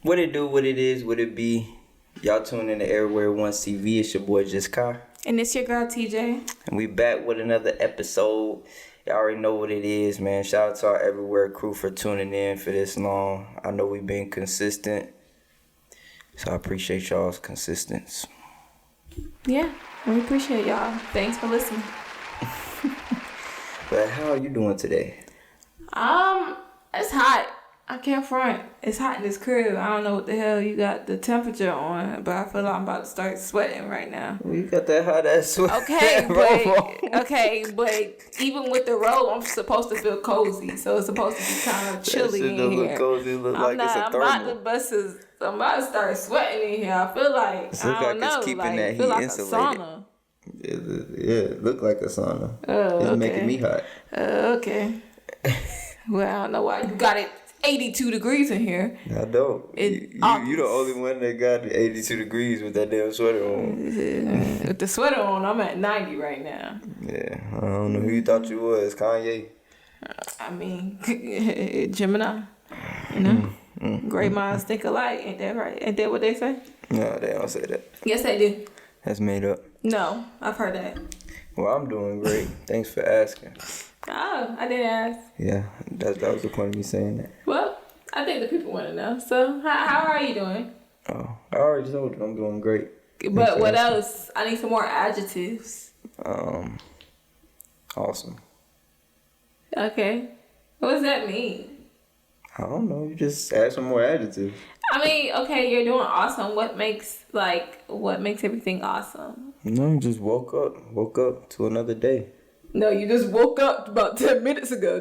What it do, what it is, what it be. Y'all tune in to Everywhere Once TV. It's your boy Just Kai. And it's your girl TJ. And we back with another episode. Y'all already know what it is, man. Shout out to our Everywhere crew for tuning in for this long. I know we've been consistent. So I appreciate y'all's consistency. Yeah, we appreciate y'all. Thanks for listening. But how are you doing today? It's hot. I can't front. It's hot in this crib. I don't know what the hell you got the temperature on, but I feel like I'm about to start sweating right now. Well, you got that hot ass sweat. Okay, but even with the robe, I'm supposed to feel cozy, so it's supposed to be kind of chilly in here. Look cozy. Look like it's a thermal. I'm about to start sweating in here. I feel like It feel like a sauna. Yeah, look like a sauna. Oh, it's making me hot. Okay. Well, I don't know why you got it 82 degrees in here. I don't. You the only one that got 82 degrees with that damn sweater on. With the sweater on, I'm at 90 right now. Yeah, I don't know who you thought you was, Kanye. I mean, Gemini. You know, great minds think alike. Ain't that right? Ain't that what they say? No, they don't say that. Yes, they do. That's made up. No, I've heard that. Well, I'm doing great. Thanks for asking. Oh, I didn't ask. Yeah, that was the point of me saying that. Well, I think the people want to know. So, how are you doing? Oh, I already told you I'm doing great. But what else? I need some more adjectives. Awesome. Okay. What does that mean? I don't know. You just add some more adjectives. I mean, okay, you're doing awesome. What makes everything awesome? No, you just woke up to another day. No, you just woke up about 10 minutes ago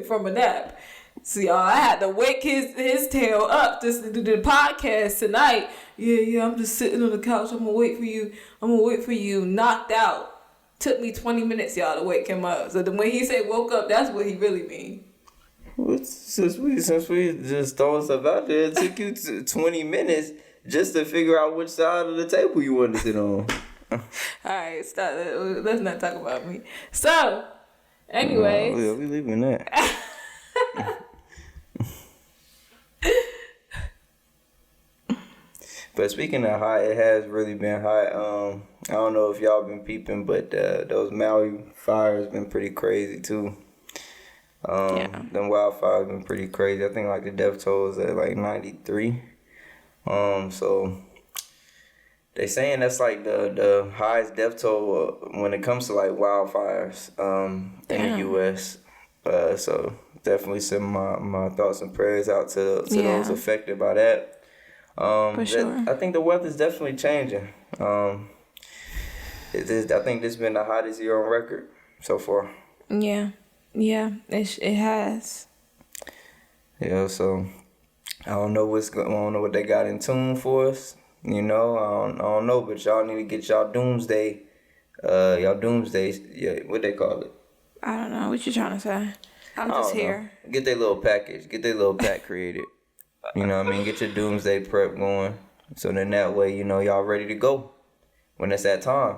from a nap. See, I had to wake his tail up just to do the podcast tonight. Yeah, I'm just sitting on the couch. I'm gonna wait for you. Knocked out. Took me 20 minutes, y'all, to wake him up. So when he said woke up, that's what he really mean. Well, since we just throwing stuff out there, it took you 20 minutes just to figure out which side of the table you wanted to sit on. Alright, stop. Let's not talk about me. So, anyways. Yeah, we leaving that. But speaking of hot, it has really been hot. I don't know if y'all been peeping, but those Maui fires been pretty crazy too. Them wildfires been pretty crazy. I think like the death toll is at like 93. So they saying that's like the highest death toll when it comes to like wildfires in the U.S. So definitely send my thoughts and prayers out to those affected by that. For sure. I think the weather's definitely changing. I think this has been the hottest year on record so far. Yeah, it has. Yeah, so I don't know what they got in tune for us. You know, I don't know, but y'all need to get y'all doomsday. Yeah, what they call it? I don't know what you trying to say. I'm just here. Get their little package. Get their little pack created. You know what I mean? Get your doomsday prep going. So then that way, you know, y'all ready to go when it's that time.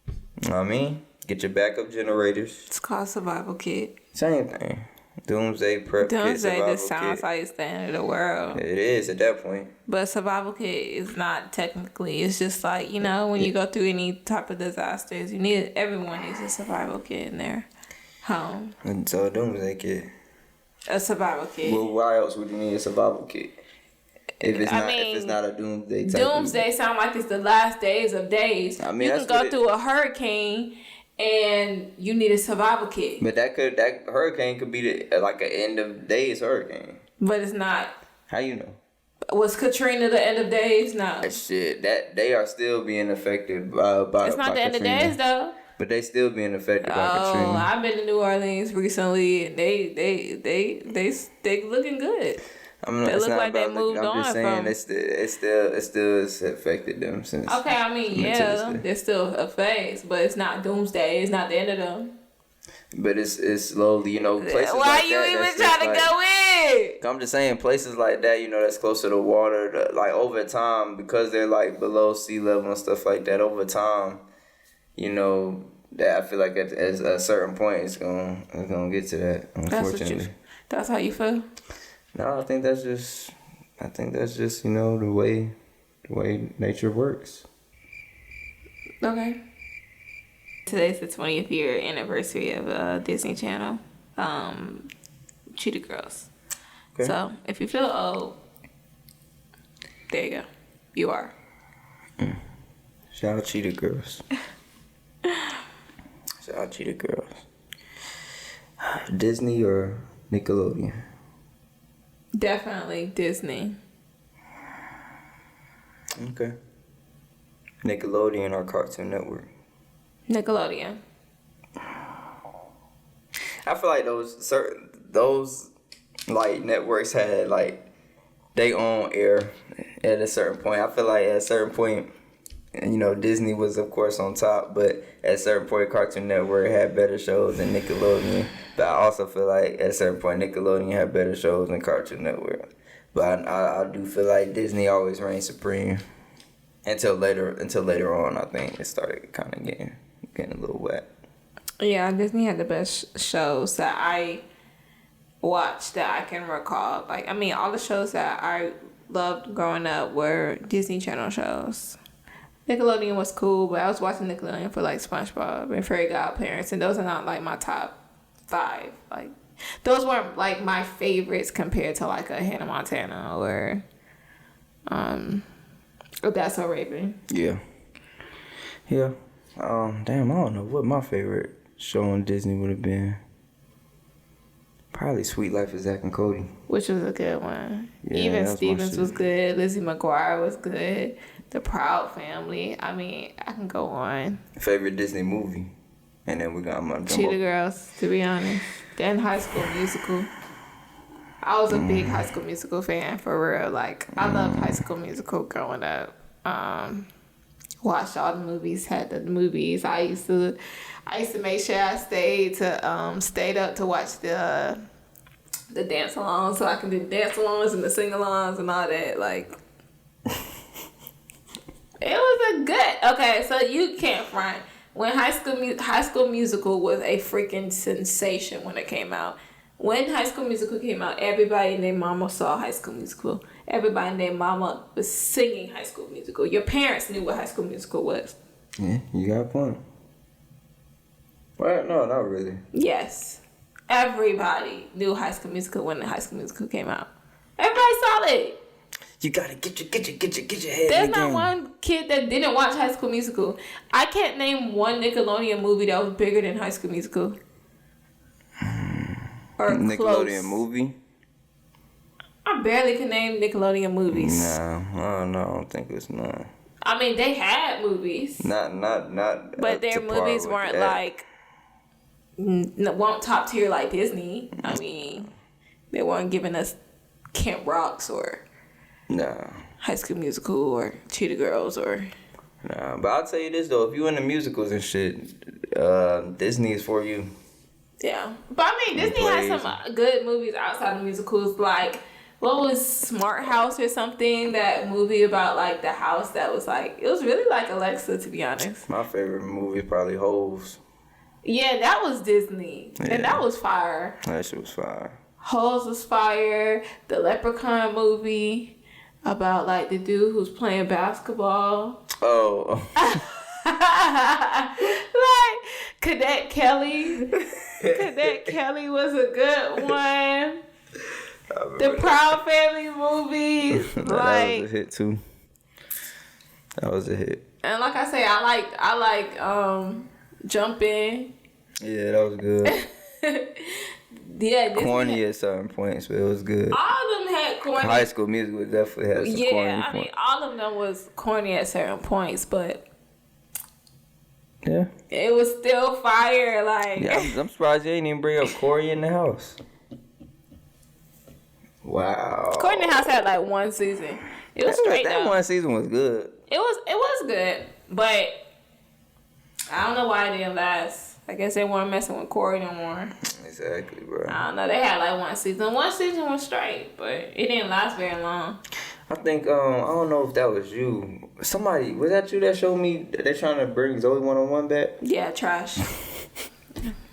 You know what I mean? Get your backup generators. It's called survival kit. Same thing. Doomsday prep kit. Doomsday just sounds like it's the end of the world. It is at that point. But survival kit is not technically. It's just like, you know, when you go through any type of disasters, everyone needs a survival kit in their home. And so a doomsday kit. A survival kit. Well, why else would you need a survival kit? If it's not a doomsday type. Doomsday sound like it's the last days of days. I mean, you can go through a hurricane and you need a survival kit. But that hurricane could be like an end of days hurricane. But it's not. How you know? Was Katrina the end of days? No. Shit, that they are still being affected by It's not the end of days though. But they still being affected by Katrina. I've been to New Orleans recently, and they looking good. They look like they moved on. I'm just saying it still has affected them since. Okay, I mean they're still a phase, but it's not doomsday. It's not the end of them. But it's slowly, you know, places Why like you that. Even trying to go in? I'm just saying places like that, you know, that's close to the water. Like over time, because they're like below sea level and stuff like that. Over time. You know, that I feel like at a certain point it's gonna get to that. Unfortunately, that's how you feel. No, I think that's just I think that's just, you know, the way nature works. Okay. Today's the 20th year anniversary of Disney Channel, Cheetah Girls. Okay. So if you feel old, there you go. You are. Shout out Cheetah Girls. Shout out Cheetah Girls. Disney or Nickelodeon? Definitely Disney. Okay. Nickelodeon or Cartoon Network? Nickelodeon. I feel like those like networks had like they own air at a certain point. I feel like at a certain point, you know, Disney was of course on top, but at a certain point, Cartoon Network had better shows than Nickelodeon. But I also feel like at a certain point, Nickelodeon had better shows than Cartoon Network. But I do feel like Disney always reigned supreme until later on. I think it started kind of getting a little wet. Yeah, Disney had the best shows that I watched that I can recall. Like, I mean, all the shows that I loved growing up were Disney Channel shows. Nickelodeon was cool, but I was watching Nickelodeon for like SpongeBob and Fairy Godparents, and those are not like my top 5. Like, those weren't like my favorites compared to like a Hannah Montana or That's So Raven. Yeah. Damn, I don't know what my favorite show on Disney would have been. Probably Sweet Life of Zack and Cody. Which was a good one. Yeah, Even Stevens was good. Lizzie McGuire was good. The Proud Family. I mean, I can go on. Favorite Disney movie? And then we're going to Cheetah Girls, to be honest. Then High School Musical. I was a big High School Musical fan, for real. Like, I loved High School Musical growing up. Watched all the movies, had the movies. I used to make sure I stayed up to watch the dance alongs, so I can do the dance alongs and the sing alongs and all that. Like, it was a good. Okay, so you can't front when High School Musical was a freaking sensation when it came out. When High School Musical came out, everybody and their mama saw High School Musical. Everybody and their mama was singing High School Musical. Your parents knew what High School Musical was. Yeah, you got a point. Well, no, not really. Yes. Everybody knew High School Musical when the High School Musical came out. Everybody saw it. You gotta get your head. There's not one kid that didn't watch High School Musical. I can't name one Nickelodeon movie that was bigger than High School Musical. Or Nickelodeon close. Movie? I barely can name Nickelodeon movies. No, I don't think it's none. I mean, they had movies. Not. But their movies weren't like, weren't top tier like Disney. I mean, they weren't giving us Camp Rocks or High School Musical or Cheetah Girls or. Nah, but I'll tell you this though, if you into musicals and shit, Disney is for you. Yeah, but I mean, Disney has some good movies outside of musicals. Like, what was Smart House or something? That movie about like the house that was like, it was really like Alexa, to be honest. My favorite movie is probably Holes. Yeah, that was Disney, and that was fire. That shit was fire. Holes was fire. The Leprechaun movie about like the dude who's playing basketball. Oh. Like Cadet Kelly. Cadet Kelly was a good one. The Proud Family movies. That was a hit too. That was a hit. And like I say, I like Jumpin'. Yeah, that was good. Yeah, corny at certain points, but it was good. All of them had corny. High School Musical definitely had some corny points. I mean, all of them was corny at certain points, but yeah, it was still fire. Like, yeah, I'm surprised they didn't even bring up Corey in the House. Wow. Corey in the House had like one season. It was straight that though. one season was good. It was good, but I don't know why it didn't last. I guess they weren't messing with Corey no more. Exactly, bro. I don't know. They had like one season. One season was straight, but it didn't last very long. I think, I don't know if that was you. Somebody, was that you that showed me they're trying to bring Zoe 101 back? Yeah, trash.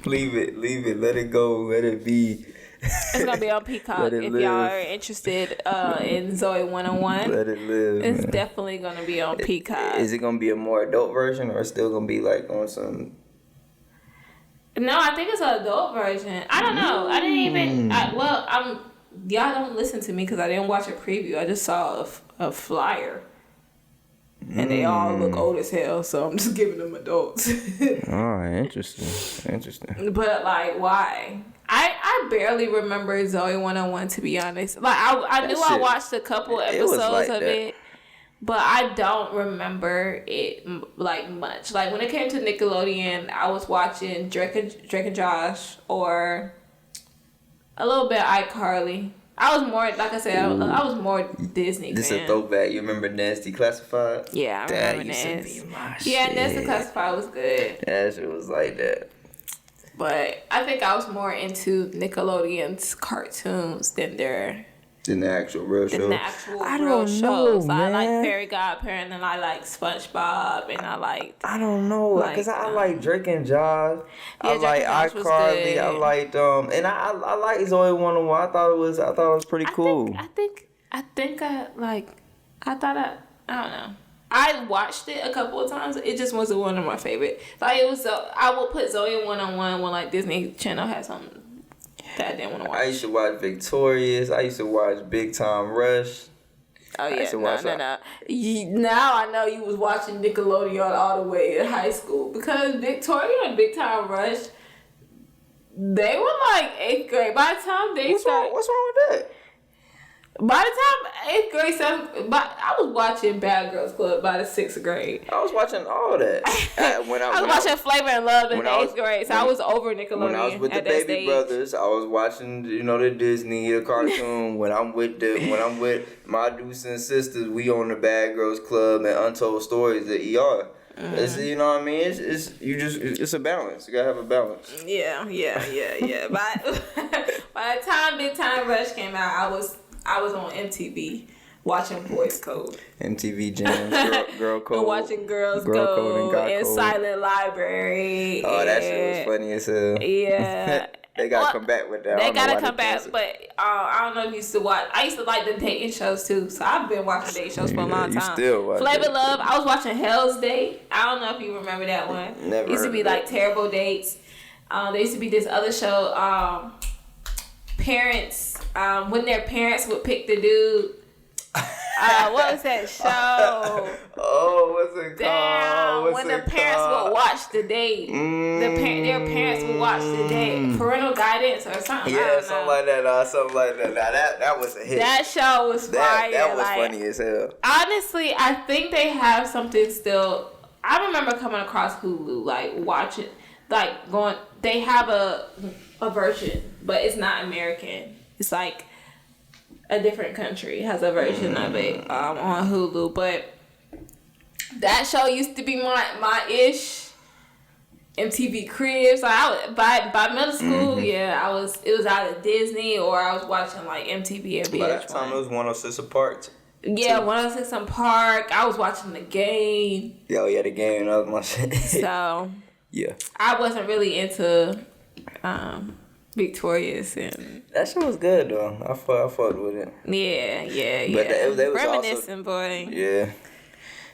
Leave it, let it go, let it be. It's gonna be on Peacock if y'all are interested in Zoe 101. Let it live. It's man. definitely gonna be on Peacock. Is it gonna be a more adult version, or still gonna be like on some? No, I think it's an adult version. I don't know. I didn't even. Y'all don't listen to me because I didn't watch a preview. I just saw a flyer. And they all look old as hell, so I'm just giving them adults. Oh, interesting. But, like, why? I barely remember Zoe 101, to be honest. Like, I knew I watched a couple episodes of it, but I don't remember it, like, much. Like, when it came to Nickelodeon, I was watching Drake and Josh, or a little bit iCarly. I was more, like I said, I was more Disney This fan. a throwback. You remember Nasty Classified? Yeah, I remember Nasty. Yeah, Nasty Classified was good. That shit was like that. But I think I was more into Nickelodeon's cartoons than the actual real show. I don't know, shows. Man. I like Fairy Godparent, and I like SpongeBob, and I like. I don't know, because I like Drake and Josh. Yeah, I like iCarly. I liked and I like Zoe 101. I thought it was pretty cool. I don't know. I watched it a couple of times. It just wasn't one of my favorite. Like it was. I would put Zoe 101 when like Disney Channel had something that I didn't want to watch. I used to watch Victorious. I used to watch Big Time Rush. Oh yeah, no. Now I know you was watching Nickelodeon all the way in high school because Victoria and Big Time Rush, they were like 8th grade. By the time what's wrong with that? By the time 8th grade, 7th, I was watching Bad Girls Club by the 6th grade. I was watching all that. I was watching Flavor and Love in the 8th grade, so I was over Nickelodeon. When I was with the Baby Brothers, I was watching, the Disney, the cartoon. when I'm with my Deuce and sisters, we on the Bad Girls Club and Untold Stories, the ER. It's, you know what I mean? It's a balance. You gotta have a balance. Yeah. By the time Big Time Rush came out, I was on MTV watching Boys Code. MTV Jams, Girl Code. And watching Girls Code and Silent Library. Oh, that shit was funny as hell. Yeah. They gotta come back with that. They gotta come back, but I don't know if you used to watch. I used to like the dating shows too, so I've been watching dating shows for a long time. You still watch Flavor Love. I was watching Hell's Date. I don't know if you remember that one. Never. It used to be like Terrible Dates. There used to be this other show, Parents. When their parents would pick the dude. What was that show? Oh, what's it called? When the parents would watch the date. Their parents would watch the date. Parental guidance or something. Yeah, something like that. Now, that was a hit. That show was fire. That was funny as hell. Honestly, I think they have something still. I remember coming across Hulu, like watching, like going. They have a version, but it's not American. It's like a different country has a version of it on Hulu, but that show used to be my ish. MTV Cribs. Like by middle school, it was either Disney or I was watching like MTV and VH1. By that time it was 106 Apart. Yeah, 106 in Park. I was watching The Game. Yo, yeah, The Game. That was my shit. So yeah, I wasn't really into Victorious and that shit was good though. I fucked with it. Yeah. But they was reminiscing, also, boy. Yeah.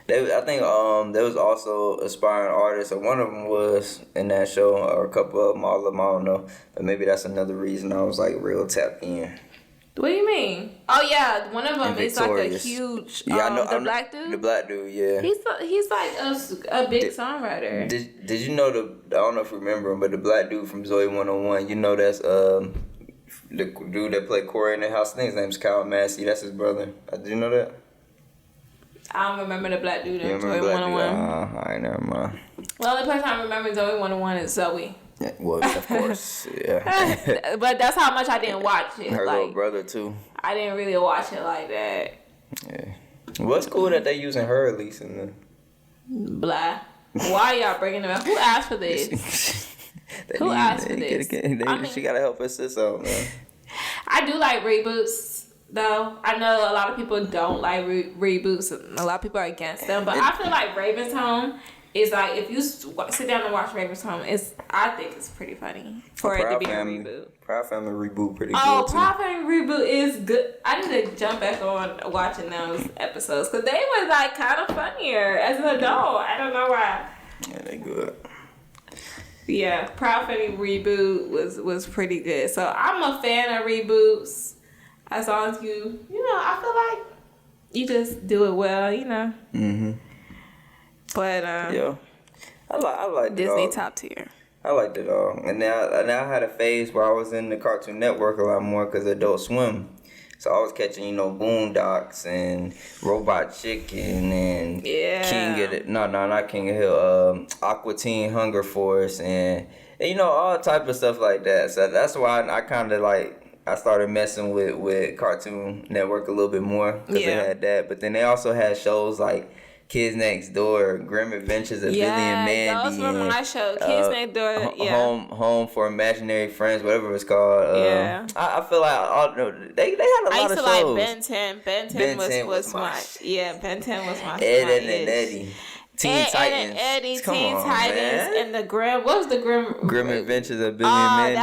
I think there was also aspiring artists, and one of them was in that show, or a couple of them, all of them, I don't know. But maybe that's another reason I was like real tapped in. What do you mean? Oh yeah, one of them is like a huge. Yeah, I know. The black dude. The black dude, yeah. He's like a big songwriter. Did you know I don't know if you remember him, but the black dude from Zoe 101, you know that's the dude that played Corey in the house. I think his name's Kyle Massey. That's his brother. Did you know that? I don't remember the black dude in Zoe 101. I never mind. The only person I remember in Zoe 101 is Zoe. Yeah, well, of course, yeah. But that's how much I didn't watch it. Her little brother too. I didn't really watch it like that. Yeah. Well, it's cool that they using her at least in the. Blah. Why y'all bringing them up? Who asked for this? Who asked for this? She gotta help her sis out, man. I do like reboots, though. I know a lot of people don't like reboots. A lot of people are against them, but I feel like Raven's Home It's like if you sit down and watch Raven's Home, I think it's pretty funny for it to be a reboot. Proud Family reboot pretty good too. Proud Family reboot is good. I need to jump back on watching those episodes because they was like kind of funnier as an adult. I don't know why. Yeah, they good. Yeah, Proud Family reboot was pretty good. So I'm a fan of reboots. As long as I feel like you just do it well, Mm-hmm. But yeah, I like Disney top tier. I liked it all, and now I had a phase where I was in the Cartoon Network a lot more because Adult Swim. So I was catching, Boondocks and Robot Chicken and not King of Hill, Aqua Teen Hunger Force and all type of stuff like that. So that's why I kind of I started messing with Cartoon Network a little bit more because they had that. But then they also had shows like Kids Next Door, Grim Adventures of Billy and Mandy. Those were my show. Kids Next Door, Home for Imaginary Friends, whatever it was called. I feel like they had a lot of shows. I used to like Ben 10. Ben 10 was my Ben 10 was my Ed, and Eddie. Teen Titans. Teen Titans, and the Grim. What was the Grim Adventures of Billy and Mandy?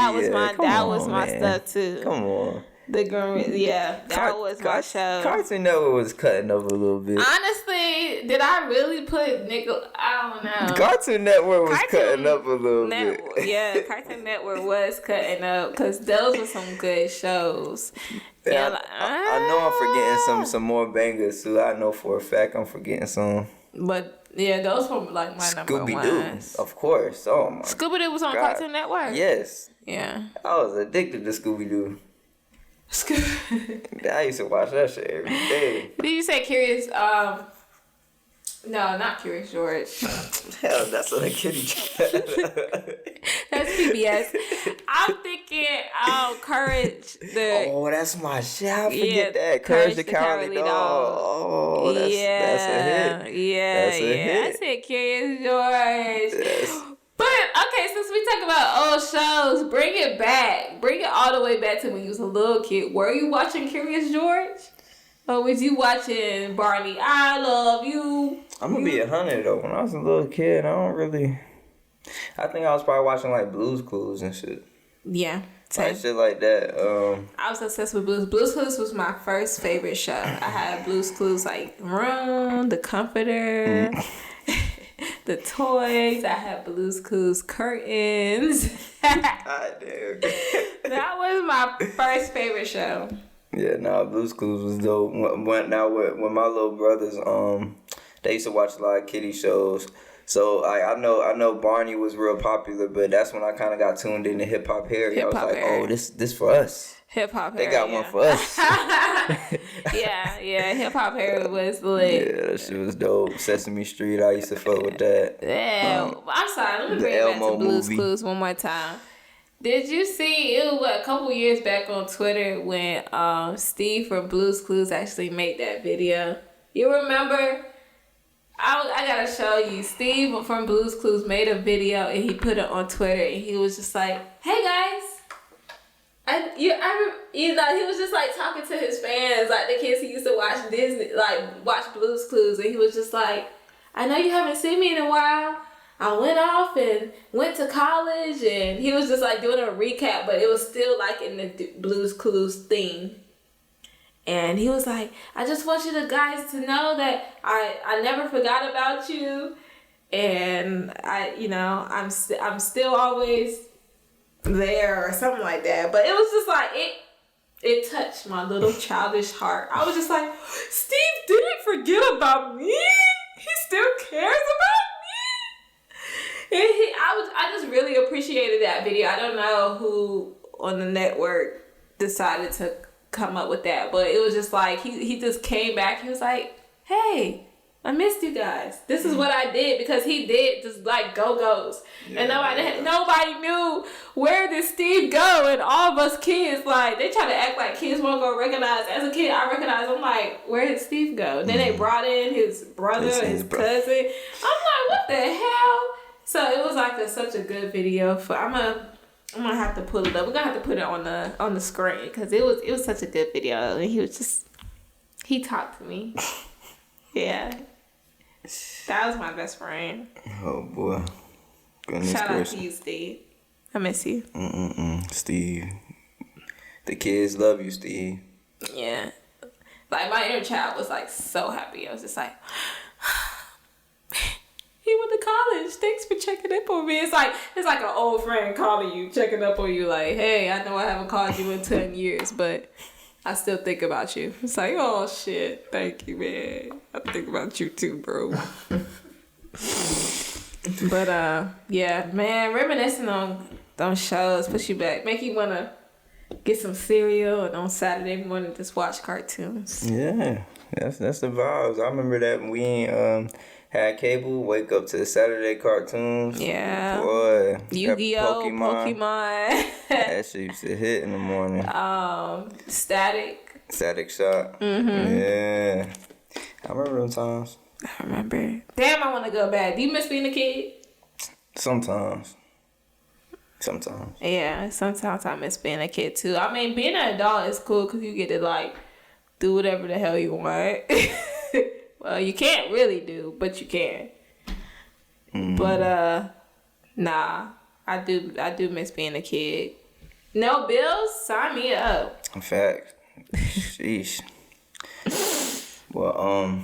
That was my stuff too. Come on. The Grim, that was my show. Cartoon Network was cutting up a little bit. Honestly, did I really put Nickel? I don't know. Cartoon Network was cutting up a little bit. Yeah, Cartoon Network was cutting up because those were some good shows. Yeah, I know I'm forgetting some more bangers too. I know for a fact I'm forgetting some. But yeah, those were like my number ones. Of course. Oh my. Scooby-Doo was on Cartoon Network. Yes. Yeah. I was addicted to Scooby-Doo. I used to watch that shit every day. Did you say Curious? No, not Curious George. Hell, that's on a kitty chat. That's PBS. I'm thinking Courage the. Oh, that's my shit. I forget that. Courage the Cowardly Dog. Oh, that's a hit. Yeah. That's a hit. I said Curious George. Yes. But, okay, since we talk about old shows, bring it back. Bring it all the way back to when you was a little kid. Were you watching Curious George? Or was you watching Barney, I Love You? I'm going to be 100, though. When I was a little kid, I think I was probably watching, Blue's Clues and shit. Yeah. Same. Shit like that. I was obsessed with Blue's. Blue's Clues was my first favorite show. I had Blue's Clues, Room, The Comforter. The toys. I had Blue's Clues curtains. God damn. That was my first favorite show. Yeah, Blue's Clues was dope. When my little brothers, they used to watch a lot of kiddie shows. So I know Barney was real popular, but that's when I kind of got tuned into Hip Hop Harry. I was like, oh, this for us. Hip Hop Harry. They got one for us. yeah. Hip Hop Harry was lit. Yeah, that shit was dope. Sesame Street, I used to fuck with that. Yeah. I'm sorry. Let me bring it back to Blue's Clues one more time. Did you see, it was a couple years back on Twitter when Steve from Blue's Clues actually made that video? You remember? I gotta show you. Steve from Blue's Clues made a video and he put it on Twitter and he was just like, "Hey guys." He was just talking to his fans, the kids who used to watch Disney, watch Blue's Clues, and he was just like, "I know you haven't seen me in a while. I went off and went to college," and he was just doing a recap, but it was still in the Blue's Clues theme. And he was like, "I just want you guys to know that I never forgot about you, and I'm still always there," or something like that. But it was just it touched my little childish heart. I was just like, Steve didn't forget about me. He still cares about me. And I just really appreciated that video. I don't know who on the network decided to come up with that, but it was just he just came back. He was like, "Hey, I missed you guys. This is what I did," because he did just go-go's. Yeah, and nobody knew where did Steve go, and all of us kids, they try to act like kids won't go recognize. As a kid, I recognized, I'm like, where did Steve go? Then they brought in his brother, his cousin. I'm like, what the hell? So it was such a good video. I'm gonna have to pull it up. We're gonna have to put it on the screen because it was such a good video, and he talked to me. Yeah. That was my best friend. Oh boy. Goodness Shout gracious. out to you, Steve. I miss you. Steve. The kids love you, Steve. Yeah. Like, my inner child was, like, so happy. I was just like, he went to college. Thanks for checking up on me. It's like an old friend calling you, checking up on you, like, hey, I know I haven't called you in 10 years, but I still think about you. It's like, oh, shit. Thank you, man. I think about you, too, bro. But, yeah, man, reminiscing on those shows push you back. Make you want to get some cereal and on Saturday morning just watch cartoons. Yeah, that's the vibes. I remember that when we ain't had cable, wake up to the Saturday cartoons. Yeah. Boy. Yu-Gi-Oh, Pokemon. That shit used to hit in the morning. Static Shock. Yeah. I remember them times. I remember. Damn, I want to go back. Do you miss being a kid? Sometimes. Yeah, sometimes I miss being a kid too. I mean, being an adult is cool because you get to like do whatever the hell you want. Well, you can't really do, but you can. But nah, I do miss being a kid. No bills, sign me up. In fact, sheesh. Well,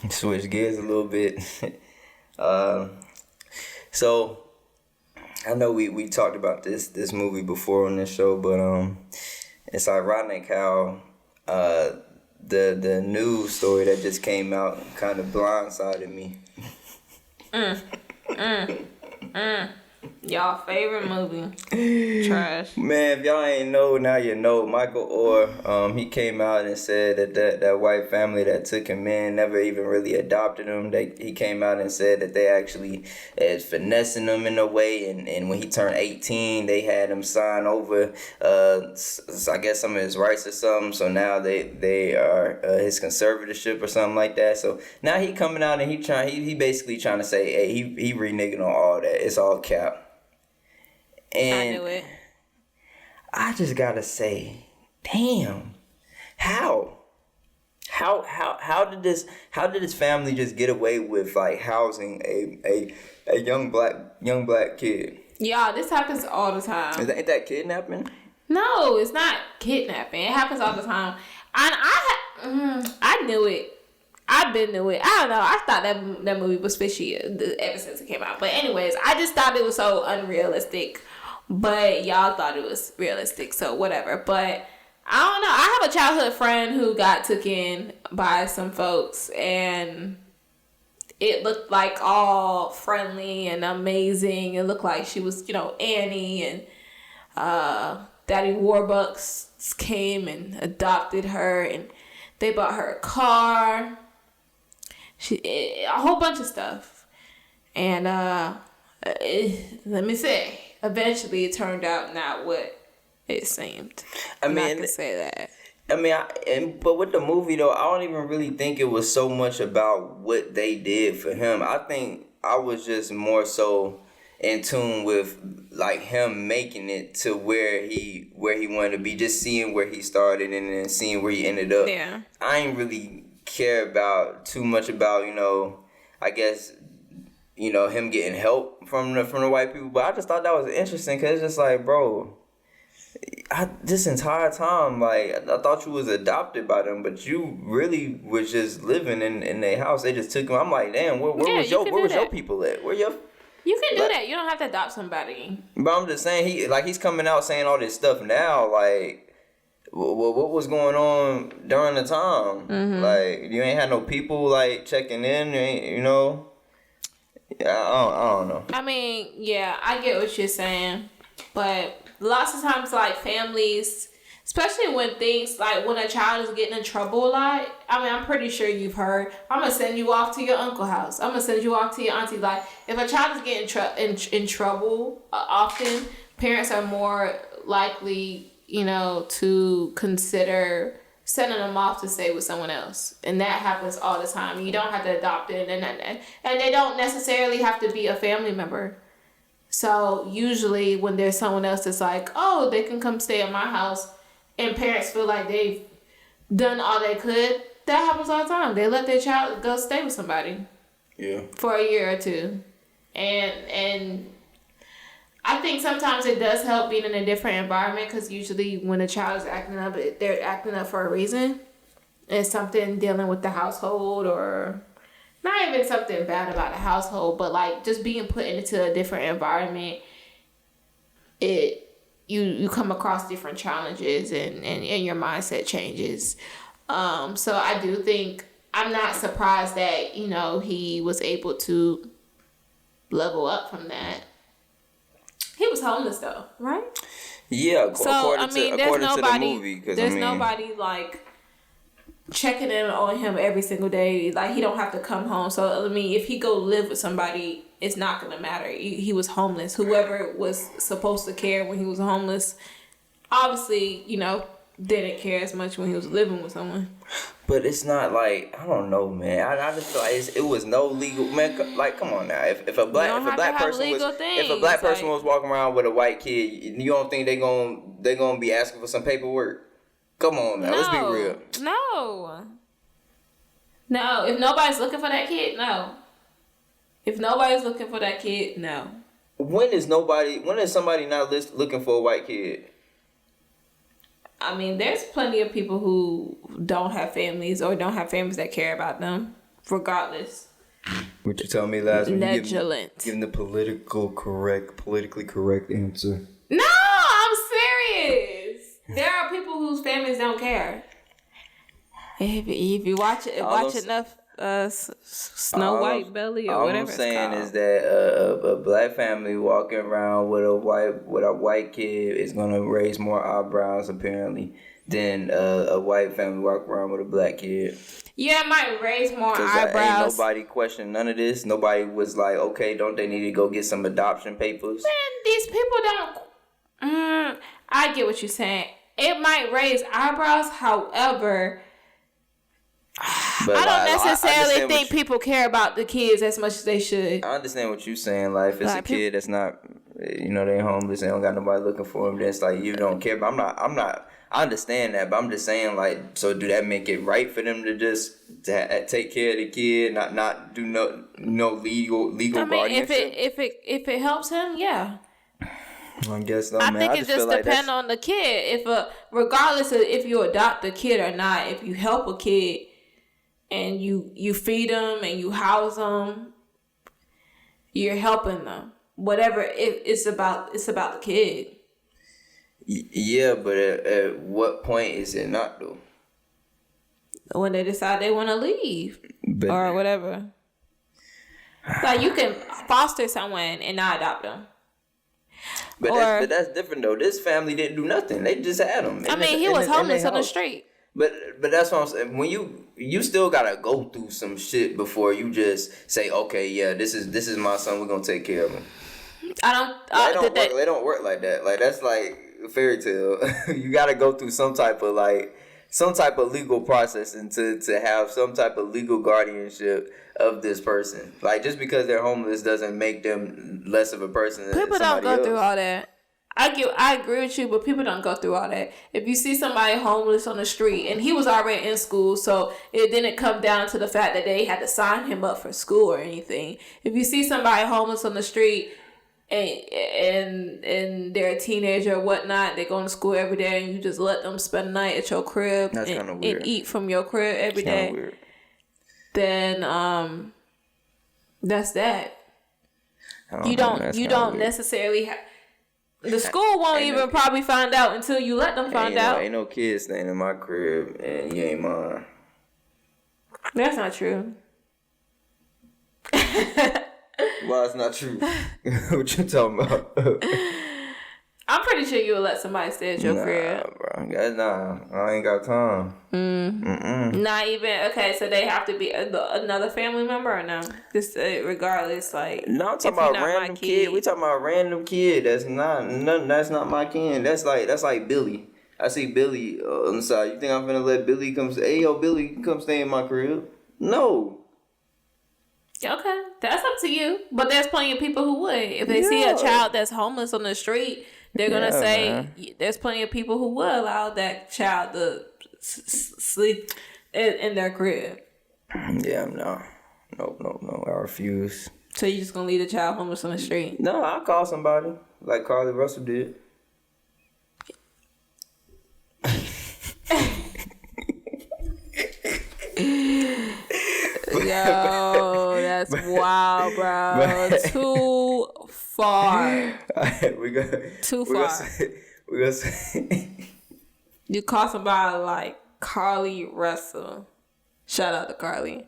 switch gears a little bit. So. I know we talked about this movie before on this show, but it's ironic how the news story that just came out kind of blindsided me. Y'all favorite movie? Trash. Man, if y'all ain't know, now you know. Michael Orr, he came out and said that white family that took him in never even really adopted him. He came out and said that they actually is finessing him in a way, and when he turned 18, they had him sign over, I guess some of his rights or something. So now they are his conservatorship or something like that. So now he coming out and he basically trying to say, hey, he reneging on all that. It's all cap. And I knew it. I just gotta say, damn, how did this family just get away with like housing a young black kid? Yeah, this happens all the time. Ain't that kidnapping? No, it's not kidnapping. It happens all the time. And I knew it. I been knew it. I don't know. I thought that movie was fishy ever since it came out. But anyways, I just thought it was so unrealistic. But y'all thought it was realistic, so whatever. But I don't know. I have a childhood friend who got took in by some folks, and it looked like all friendly and amazing. It looked like she was, Annie, and Daddy Warbucks came and adopted her, and they bought her a car. A whole bunch of stuff. And let me say, eventually it turned out not what it seemed. I can say that. But with the movie though, I don't even really think it was so much about what they did for him. I think I was just more so in tune with like him making it to where he wanted to be, just seeing where he started and then seeing where he ended up. Yeah. I ain't really care about too much about, I guess, him getting help from the white people, but I just thought that was interesting because it's just like, bro, this entire time, like, I thought you was adopted by them, but you really was just living in their house. They just took him. I'm like, damn, where was your people at? Where your... You can do that. You don't have to adopt somebody. But I'm just saying, he's coming out saying all this stuff now, like, what was going on during the time? Mm-hmm. Like, you ain't had no people, like, checking in, Yeah, I don't know. I mean, yeah, I get what you're saying, but lots of times, like, families, especially when things, like, when a child is getting in trouble a lot, I'm pretty sure you've heard, I'm going to send you off to your uncle's house. I'm going to send you off to your auntie. Like, if a child is getting in trouble, often, parents are more likely, to consider sending them off to stay with someone else. And that happens all the time. You don't have to adopt it. And they don't necessarily have to be a family member. So usually when there's someone else that's like, oh, they can come stay at my house, and parents feel like they've done all they could, that happens all the time. They let their child go stay with somebody. Yeah. For a year or two. And I think sometimes it does help being in a different environment, because usually when a child is acting up, they're acting up for a reason. It's something dealing with the household, or not even something bad about the household, but like just being put into a different environment, you come across different challenges and your mindset changes. So I do think, I'm not surprised that, he was able to level up from that. He was homeless though, right? Yeah. So according to the movie, there's nobody like checking in on him every single day. Like, he don't have to come home. So I mean, if he go live with somebody, it's not gonna matter. He was homeless. Whoever was supposed to care when he was homeless, obviously, didn't care as much when he was living with someone. But it's not like, I don't know, man. I just feel like it was no legal, man. Like, come on now. If a black person was walking around with a white kid, you don't think they gonna be asking for some paperwork? Come on now, let's be real. No. If nobody's looking for that kid, no. If nobody's looking for that kid, no. When is somebody not looking for a white kid? I mean, there's plenty of people who don't have families, or don't have families that care about them, regardless. What you told me last week? Negligent. Giving the politically correct answer. No, I'm serious. There are people whose families don't care. If you watch enough Snow White Belly or whatever it's called. All I'm saying is that a black family walking around with a white kid is gonna raise more eyebrows apparently than a white family walking around with a black kid. Yeah, it might raise more eyebrows. Ain't nobody questioned none of this. Nobody was like, okay, don't they need to go get some adoption papers? Man, these people don't. I get what you're saying. It might raise eyebrows, however, but I don't necessarily think people care about the kids as much as they should. I understand what you're saying. Like, if it's a kid that's not, they homeless, they don't got nobody looking for them, then it's like you don't care. But I'm not. I understand that, but I'm just saying, like, so do that make it right for them to just take care of the kid, not do no legal guardianship? If it helps him, yeah. I guess so, I man. think it just depends on the kid. Regardless of if you adopt a kid or not, if you help a kid and you feed them and you house them, you're helping them. Whatever it's about the kid. Yeah, but at what point is it not though? When they decide they want to leave or whatever. Like, you can foster someone and not adopt them. But that's different though. This family didn't do nothing. They just had him. He was homeless on the street. But that's what I'm saying. When you still gotta go through some shit before you just say, okay, yeah, this is my son. We're gonna take care of him. They don't work like that. Like, that's like a fairy tale. You gotta go through some type of legal process and to have some type of legal guardianship of this person. Like, just because they're homeless doesn't make them less of a person than people somebody don't go else. through all that. I agree with you, but people don't go through all that. If you see somebody homeless on the street, and he was already in school, so it didn't come down to the fact that they had to sign him up for school or anything. If you see somebody homeless on the street and they're a teenager or whatnot, they go to school every day, and you just let them spend the night at your crib and eat from your crib every day, weird. Then that's that. You don't necessarily have. The school won't even probably find out until you let them find out. Ain't no kids staying in my crib and you ain't mine. That's not true. Well, it's not true. What you talking about? I'm pretty sure you'll let somebody stay at your crib. Nah, I ain't got time. Not even, okay, so they have to be another family member or no? Just regardless, like. No, I'm talking about random kid. We talking about random kid. That's not my kin. That's like Billy. I see Billy on the side. You think I'm gonna let Billy come say, hey, yo, Billy, come stay in my crib? No. Okay, that's up to you. But there's plenty of people who would. If they see a child that's homeless on the street, they're going to say, man. There's plenty of people who would allow that child to sleep in their crib. Yeah, no. No. I refuse. So you just gonna leave the child homeless on the street? No, I'll call somebody like Carly Russell did. Yo, that's wild, bro. Too far. Too far. We gonna say. You call somebody like Carly Russell. Shout out to Carly.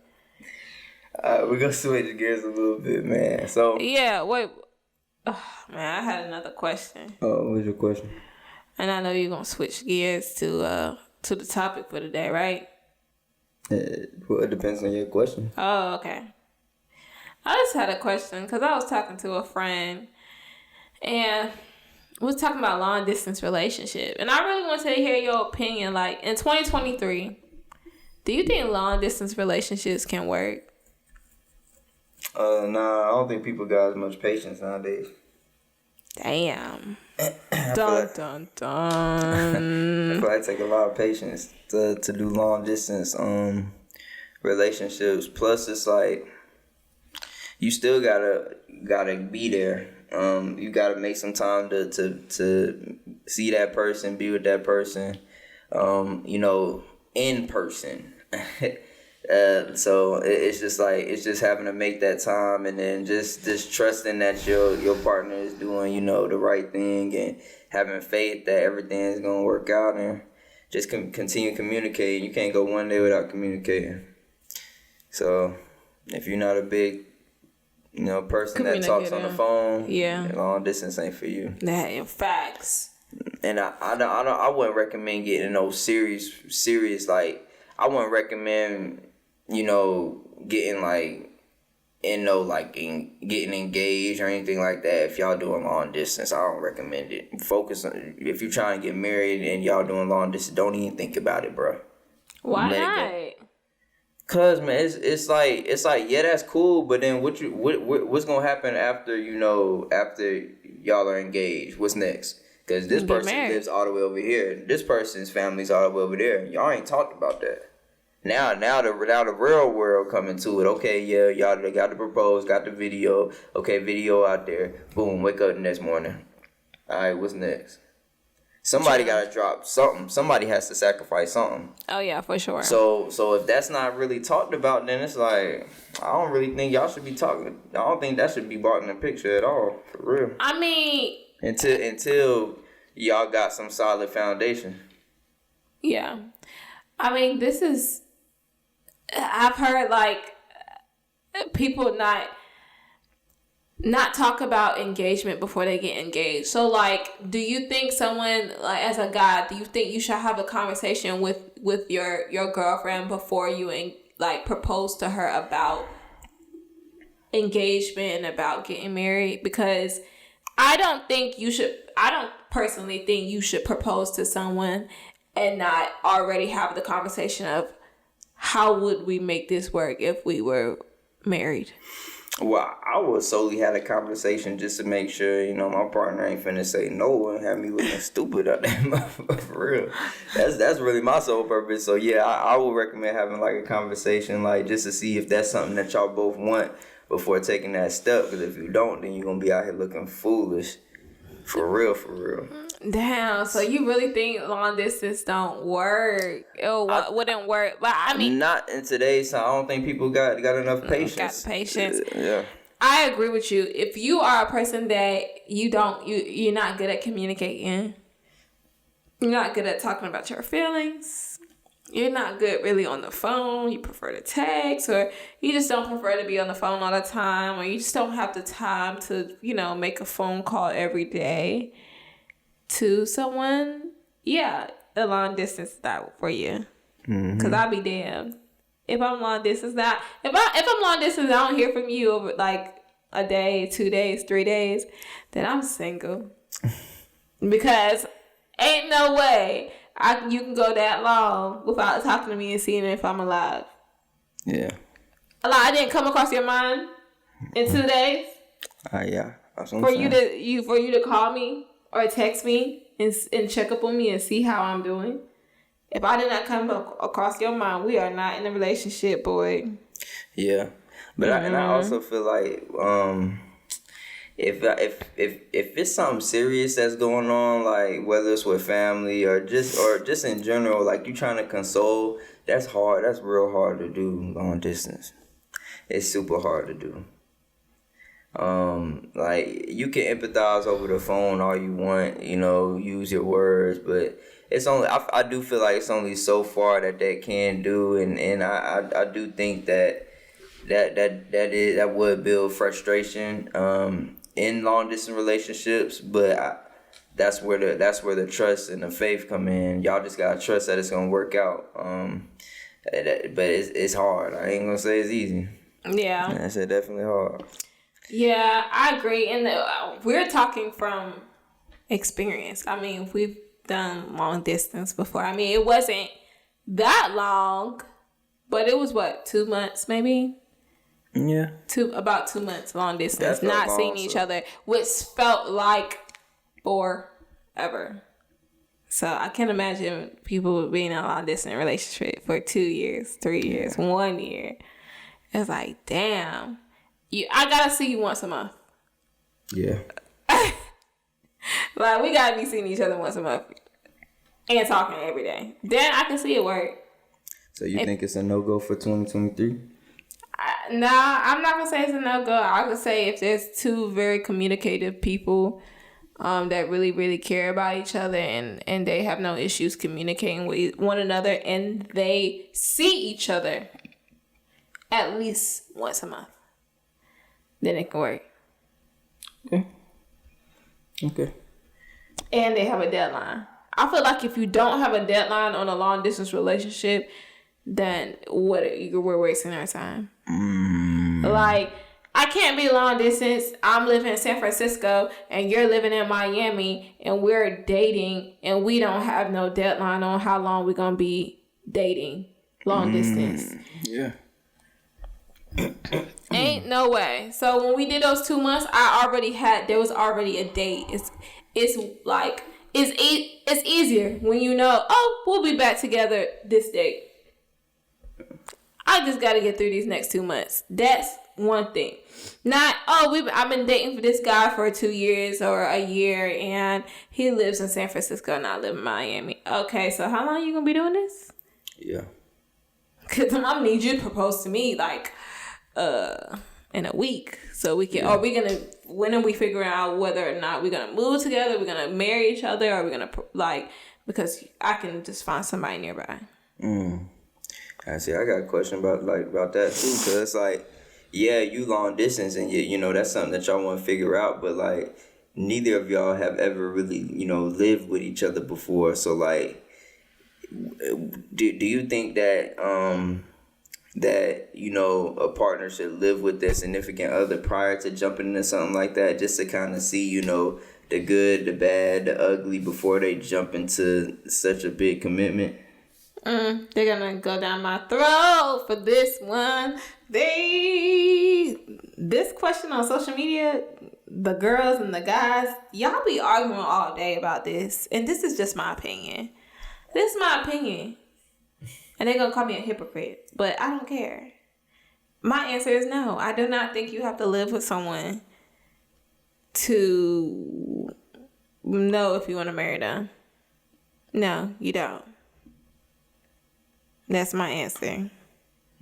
We're gonna switch gears a little bit, man. So yeah, wait. Oh, man, I had another question. Oh, what's your question? And I know you're gonna switch gears to the topic for today, right? Well, it depends on your question. Oh, okay. I just had a question because I was talking to a friend and we was talking about long distance relationship, and I really want to hear your opinion. Like in 2023, do you think long distance relationships can work? Nah, I don't think people got as much patience nowadays. Damn. Dun. I feel like it take a lot of patience to do long distance relationships. Plus, it's like you still gotta be there. You gotta make some time to see that person, be with that person. In person. So it's just having to make that time, and then just trusting that your partner is doing the right thing, and having faith that everything is gonna work out, and just continue communicating. You can't go one day without communicating. So if you're not a big person that talks on the phone, long distance ain't for you. That facts. And I wouldn't recommend getting no serious like. I wouldn't recommend, getting getting engaged or anything like that if y'all doing long distance. I don't recommend it. Focus on, if you're trying to get married and y'all doing long distance, don't even think about it, bro. Why not? Cause man, it's like yeah, that's cool, but then what's gonna happen after y'all are engaged? What's next? Because this person lives all the way over here. This person's family's all the way over there. Y'all ain't talked about that. Now the real world coming to it. Okay, yeah, y'all got to propose, got the video. Okay, video out there. Boom, wake up the next morning. All right, what's next? Somebody got to drop something. Somebody has to sacrifice something. Oh, yeah, for sure. So if that's not really talked about, then it's like, I don't really think y'all should be talking. I don't think that should be brought in the picture at all, for real. I mean... Until y'all got some solid foundation. Yeah. I mean, this is... I've heard, like, people not talk about engagement before they get engaged. So, like, do you think someone, like, as a guy, do you think you should have a conversation with your girlfriend before you, propose to her about engagement and about getting married? Because I don't personally think you should propose to someone and not already have the conversation of how would we make this work if we were married? Well, I would solely have a conversation just to make sure, my partner ain't finna say no and have me looking stupid out there, for real. That's really my sole purpose. So yeah, I would recommend having like a conversation, like just to see if that's something that y'all both want before taking that step. Because if you don't, then you're gonna be out here looking foolish. For real. Damn, so you really think long distance don't work? It wouldn't work. But I mean, not in today's time. I don't think people got enough patience. Got patience. Yeah. I agree with you. If you are a person that you're not good at communicating, you're not good at talking about your feelings, you're not good really on the phone, you prefer to text, or you just don't prefer to be on the phone all the time, or you just don't have the time to, make a phone call every day to someone, yeah, a long distance is not for you. Because I'll be damned. If I'm long distance, if I'm long distance, I don't hear from you over like a day, 2 days, 3 days, then I'm single. Because ain't no way you can go that long without talking to me and seeing if I'm alive. Yeah. I didn't come across your mind in 2 days. Yeah. That's what for you to call me or text me and check up on me and see how I'm doing. If I did not come across your mind, we are not in a relationship, boy. Yeah. But and I also feel like if it's something serious that's going on, like whether it's with family or just in general, like you trying to console, that's hard. That's real hard to do long distance. It's super hard to do. Like you can empathize over the phone all you want, use your words, but it's only I do feel like it's only so far that can do, and I do think that would build frustration in long distance relationships, but that's where the trust and the faith come in. Y'all just gotta trust that it's gonna work out. But it's hard. I ain't gonna say it's easy. Yeah, it's definitely hard. Yeah, I agree, and we're talking from experience. I mean, we've done long distance before. I mean, it wasn't that long, but it was 2 months maybe. Yeah. About 2 months long distance, not seeing each other, which felt like forever. So I can't imagine people being in a long distance relationship for 2 years, 3 years, 1 year. It's like, damn, I gotta see you once a month. Yeah. Like, we gotta be seeing each other once a month and talking every day. Then I can see it work. So you think it's a no-go for 2023? Nah, I'm not gonna say it's a no-go. I would say if there's two very communicative people that really, really care about each other and they have no issues communicating with one another and they see each other at least once a month, then it can work. Okay. And they have a deadline. I feel like if you don't have a deadline on a long distance relationship, then we're wasting our time. Like, I can't be long distance. I'm living in San Francisco and you're living in Miami and we're dating and we don't have no deadline on how long we're gonna be dating long distance. Yeah. Ain't no way. So when we did those 2 months, there was already a date. It's easier when you know, we'll be back together this date. I just got to get through these next 2 months. That's one thing. Not, I've been dating for this guy for 2 years or a year and he lives in San Francisco and I live in Miami. Okay, so how long are you going to be doing this? Yeah. Because I'm going to need you to propose to me in a week. So we can, when are we figuring out whether or not we're going to move together, we're going to marry each other, or we're going to, because I can just find somebody nearby. I see. I got a question about that too, because it's like, yeah, you long distance, and that's something that y'all want to figure out, but neither of y'all have ever really lived with each other before. So do you think that a partner should live with their significant other prior to jumping into something like that, just to kind of see the good, the bad, the ugly before they jump into such a big commitment? They're gonna go down my throat for this one. This question on social media, the girls and the guys, y'all be arguing all day about this, and this is just my opinion. This is my opinion, and they're gonna call me a hypocrite, but I don't care. My answer is no. I do not think you have to live with someone to know if you want to marry them. No, you don't. That's my answer.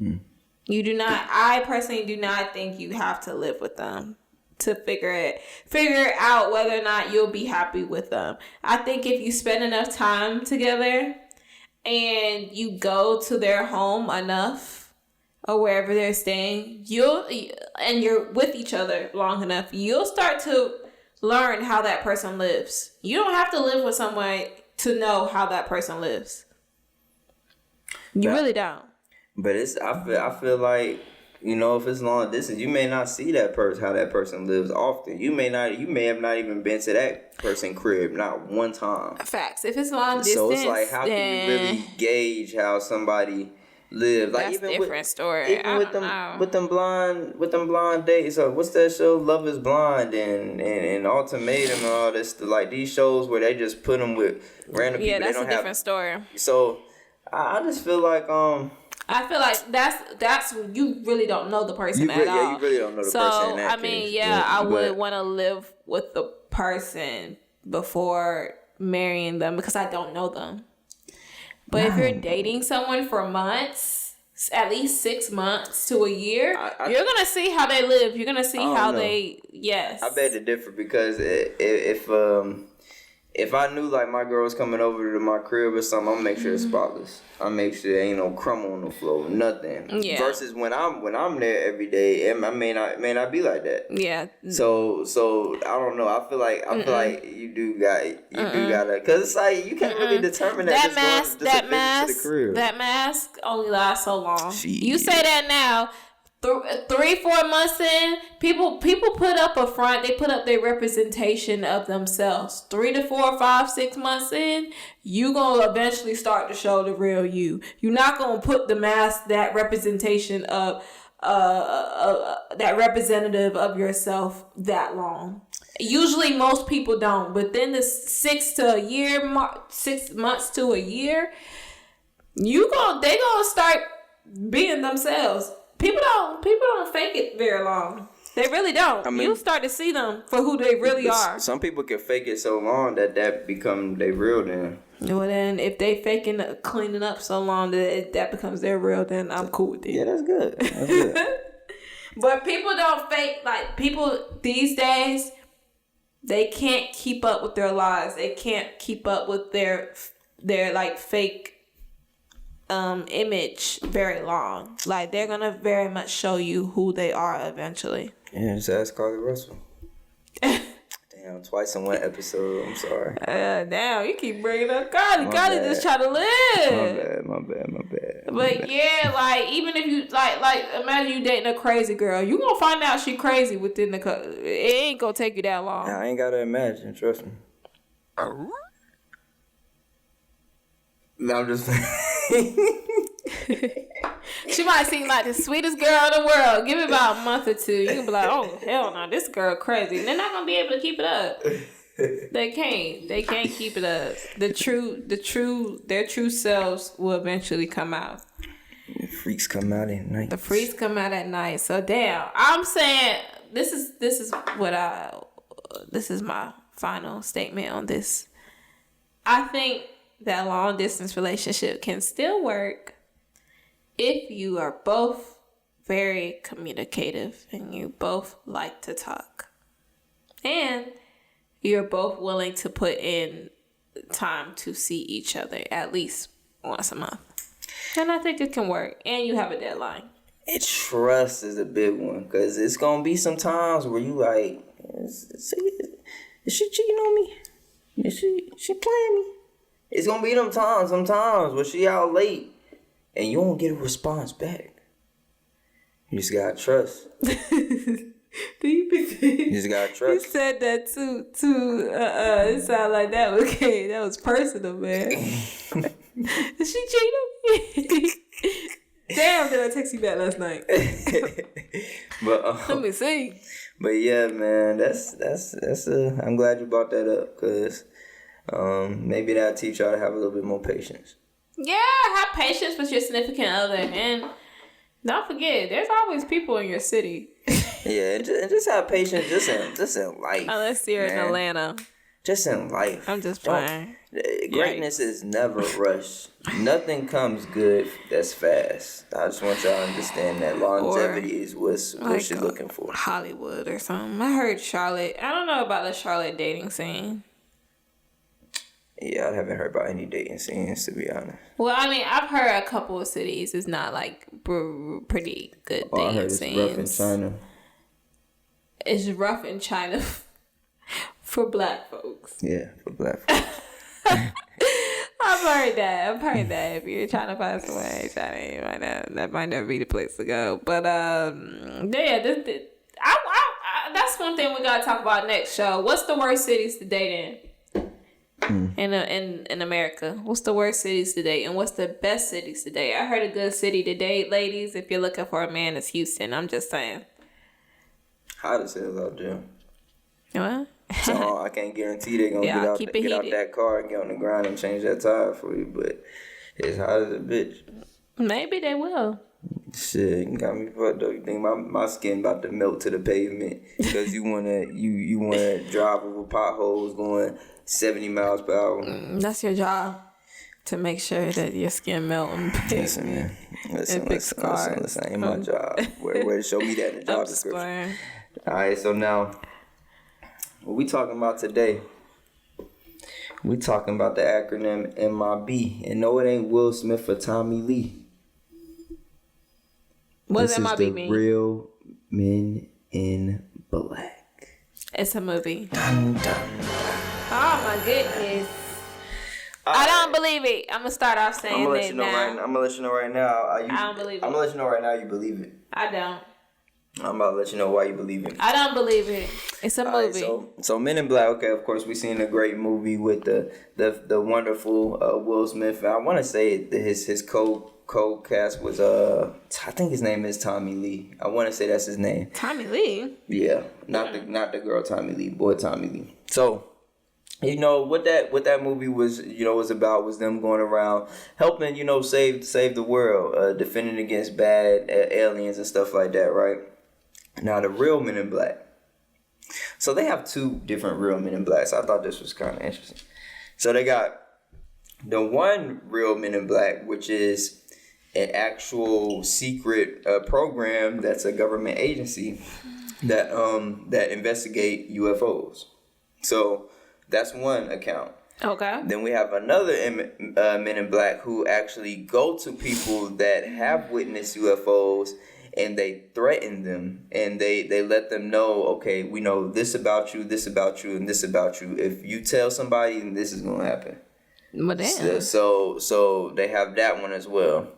You do not. I personally do not think you have to live with them to figure out whether or not you'll be happy with them. I think if you spend enough time together and you go to their home enough or wherever they're staying, and you're with each other long enough, you'll start to learn how that person lives. You don't have to live with someone to know how that person lives. You really don't. But I feel like, if it's long distance, you may not see that person, how that person lives often. You may have not even been to that person's crib, not one time. Facts. If it's long distance, so it's like, how can you really gauge how somebody lives? Like, that's even a different story. Even with them blind dates. So what's that show? Love Is Blind and Ultimatum and all this. Like these shows where they just put them with random people. Yeah, that's a different story. So I just feel like I feel like that's you really don't know the person at all. Yeah, you really don't know the person in that case. I would want to live with the person before marrying them because I don't know them. But if you're dating someone for months, at least 6 months to a year, you're going to see how they live. You're going to see how they, yes. I beg to differ because if I knew like my girl was coming over to my crib or something, I'm gonna make sure it's spotless. I make sure there ain't no crumb on the floor, nothing. Yeah. Versus when I'm there every day, I may not be like that. Yeah. So I don't know. I feel like you do gotta, cause it's like you can't really determine that mask to the crib. That mask only lasts so long. You say that now. 3-4 months in, people put up a front. They put up their representation of themselves. 3 to 4, 5, 6 months in, you gonna eventually start to show the real you. You're not gonna put the mask, that representation of that representative of yourself that long. Usually, most people don't. Within the 6 months to a year, they gonna start being themselves. People don't fake it very long. They really don't. I mean, you start to see them for who they really are. Some people can fake it so long that become their real then. Well, then if they faking cleaning up so long that becomes their real, then I'm cool with it. Yeah, that's good. That's good. But people don't fake, like, people these days, they can't keep up with their lies. They can't keep up with their like fake image very long. Like, they're gonna very much show you who they are eventually. Yeah, just ask Carly Russell. Damn, twice in one episode. I'm sorry. Damn, you keep bringing up Carly. Carly just trying to live. My bad. But yeah, like, even if you like imagine you dating a crazy girl, you gonna find out she crazy within it ain't gonna take you that long. Nah, I ain't gotta imagine. Trust me. No, I'm just. She might seem like the sweetest girl in the world. Give it about a month or two, you can be like, oh hell no, this girl crazy. And they're not gonna be able to keep it up. They can't keep it up. Their true selves will eventually come out. The freaks come out at night. So damn, I'm saying this is my final statement on this. I think that long distance relationship can still work if you are both very communicative and you both like to talk and you're both willing to put in time to see each other at least once a month. And I think it can work, and you have a deadline. Trust is a big one, because it's gonna be some times where you like, is she cheating on me? Is she playing me? It's gonna be them times, sometimes where she out late and you don't get a response back. You just gotta trust. You just gotta trust. You said that too. It sounded like that. Okay, that was personal, man. Did she cheat on me? Damn, did I text you back last night? But let me see. But yeah, man, that's I'm glad you brought that up, because maybe that'll teach y'all to have a little bit more patience. Yeah, have patience with your significant other, and don't forget, there's always people in your city. Yeah, and just have patience just in life. Unless you're in Atlanta. Just in life. I'm just playing. Greatness is never rushed. Nothing comes good that's fast. I just want y'all to understand that longevity is what you're looking for. Hollywood or something. I heard Charlotte. I don't know about the Charlotte dating scene. Yeah, I haven't heard about any dating scenes, to be honest. Well, I mean, I've heard a couple of cities. It's not like pretty good dating I heard it's scenes. rough in China. It's rough in China for black folks. Yeah, for black folks. I've heard that. If you're trying to find somewhere in China, that might never be the place to go. But yeah, that's one thing we gotta talk about next show. What's the worst cities to date in America? What's the worst cities to date, and what's the best cities to date? I heard a good city to date, ladies, if you're looking for a man, is Houston. I'm just saying. Hot as hell out there. What? So I can't guarantee they're gonna get out that car and get on the ground and change that tire for you, but it's hot as a bitch. Maybe they will. Shit, you got me fucked up. You think my skin about to melt to the pavement because you wanna drive over potholes going 70 miles per hour. That's your job, to make sure that your skin melt on the Listen, man. Listen, ain't my job. Where show me that in the job description. All right, so now, what we talking about today? We talking about the acronym MIB, and no, it ain't Will Smith or Tommy Lee. What does MIB mean? Real Men in Black. It's a movie. Dun, dun, dun. Oh my goodness. I don't believe it. I'm gonna start off saying that now. I'm gonna let you know right now. I don't believe it. I'm gonna let you know right now you believe it. I don't. I'm about to let you know why you believe it. I don't believe it. It's a movie. Right, so Men in Black. Okay, of course we seen a great movie with the wonderful Will Smith. I want to say his co-cast was I think his name is Tommy Lee. I want to say that's his name. Tommy Lee. Yeah, not the girl Tommy Lee, boy Tommy Lee. So, you know what that movie was, was about was them going around helping, save the world, defending against bad aliens and stuff like that, right? Now the real Men in Black. So they have two different real Men in Black. So I thought this was kind of interesting. So they got the one real Men in Black, which is an actual secret program that's a government agency that investigate UFOs. So that's one account. Okay. Then we have another Men in Black who actually go to people that have witnessed UFOs and they threaten them and they let them know, okay, we know this about you, and this about you. If you tell somebody, then this is gonna happen. Well, damn. So they have that one as well.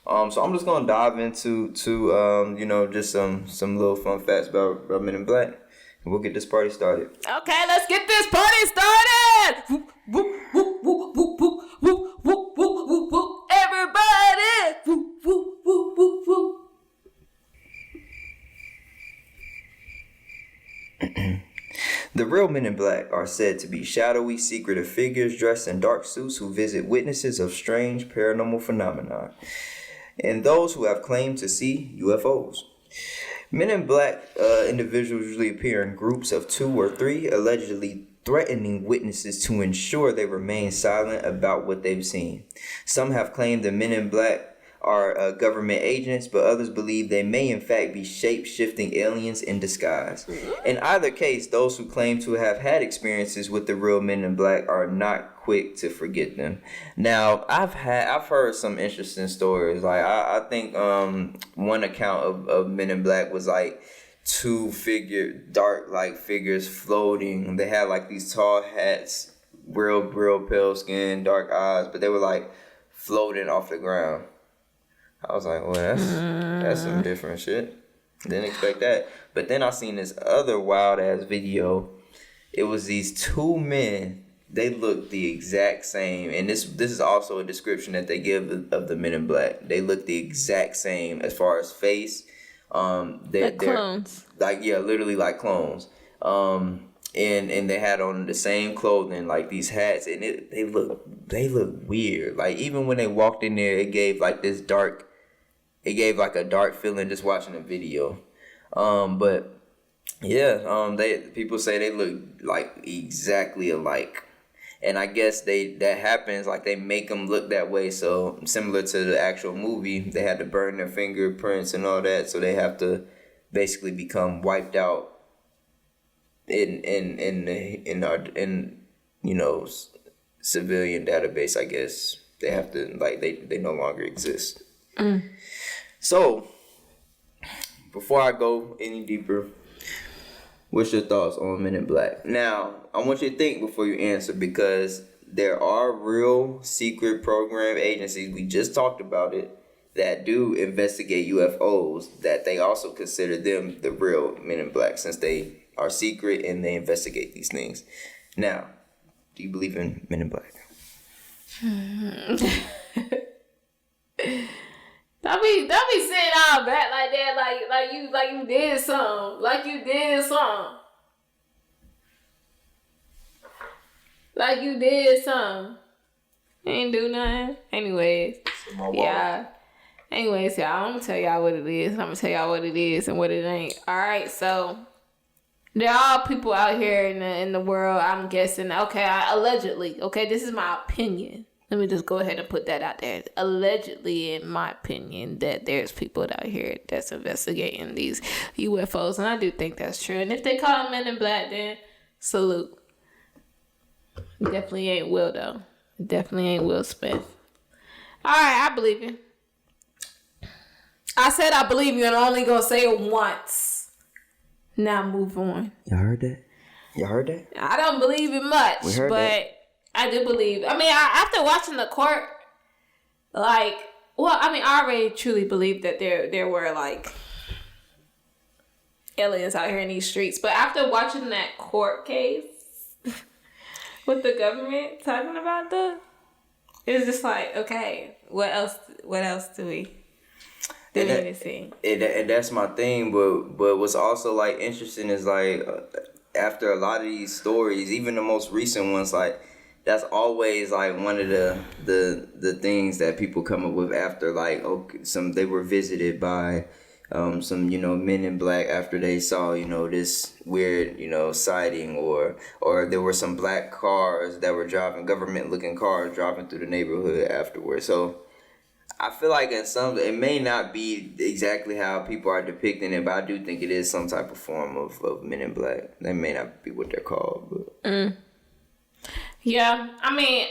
So I'm just gonna dive into just some little fun facts about Men in Black, and we'll get this party started. Okay, let's get this party started. Whoop, whoop, whoop, whoop, whoop, whoop, whoop, whoop, whoop, whoop. Everybody. Whoop, whoop, whoop, whoop, whoop. The real Men in Black are said to be shadowy, secretive figures dressed in dark suits who visit witnesses of strange paranormal phenomena and those who have claimed to see UFOs. Men in Black individuals usually appear in groups of 2 or 3, allegedly threatening witnesses to ensure they remain silent about what they've seen. Some have claimed the Men in Black are government agents, but others believe they may in fact be shape-shifting aliens in disguise. In either case, those who claim to have had experiences with the real Men in Black are not quick to forget them. Now, I've heard some interesting stories. Like I think one account of Men in Black was like 2 dark like figures floating. They had like these tall hats, real pale skin, dark eyes, but they were like floating off the ground. I was like, well, that's some different shit. Didn't expect that. But then I seen this other wild ass video. It was these 2 men. They looked the exact same, and this is also a description that they give of the Men in Black. They look the exact same as far as face. They're clones. Like literally like clones. And they had on the same clothing, like these hats, and they look weird. Like even when they walked in there, it gave like a dark feeling just watching the video. But yeah, people say they look like exactly alike. And I guess that happens, like they make them look that way. So similar to the actual movie, they had to burn their fingerprints and all that. So they have to basically become wiped out in civilian database. I guess they have to they no longer exist. So before I go any deeper, what's your thoughts on Men in Black? Now, I want you to think before you answer, because there are real secret program agencies, we just talked about it, that do investigate UFOs, that they also consider them the real Men in Black, since they are secret and they investigate these things. Now, do you believe in Men in Black? Don't be saying all back like that, like you did something. Like you did something. Ain't do nothing. Anyways, yeah. Anyways, y'all, I'm gonna tell y'all what it is. I'm gonna tell y'all what it is and what it ain't. All right, so there are people out here in the world. I'm guessing. Okay, allegedly. Okay, this is my opinion. Let me just go ahead and put that out there. Allegedly, in my opinion, that there's people out here that's investigating these UFOs, and I do think that's true. And if they call them Men in Black, then salute. Definitely ain't Will though. Definitely ain't Will Smith. All right, I believe you. I said I believe you, and I'm only gonna say it once. Now move on. Y'all heard that? Y'all heard that? I don't believe it much, but that. I do believe. I mean, after watching the court, I already truly believe that there were like aliens out here in these streets. But after watching that court case with the government talking about it's just like, okay, what else do we need to see? And that's my thing. But what's also like interesting is like after a lot of these stories, even the most recent ones, like. That's always like one of the things that people come up with after like they were visited by some Men in Black after they saw this weird sighting or there were some black cars that were driving government looking cars driving through the neighborhood afterwards. So I feel like it may not be exactly how people are depicting it, but I do think it is some type of form of Men in Black. That may not be what they're called, but. Yeah, I mean,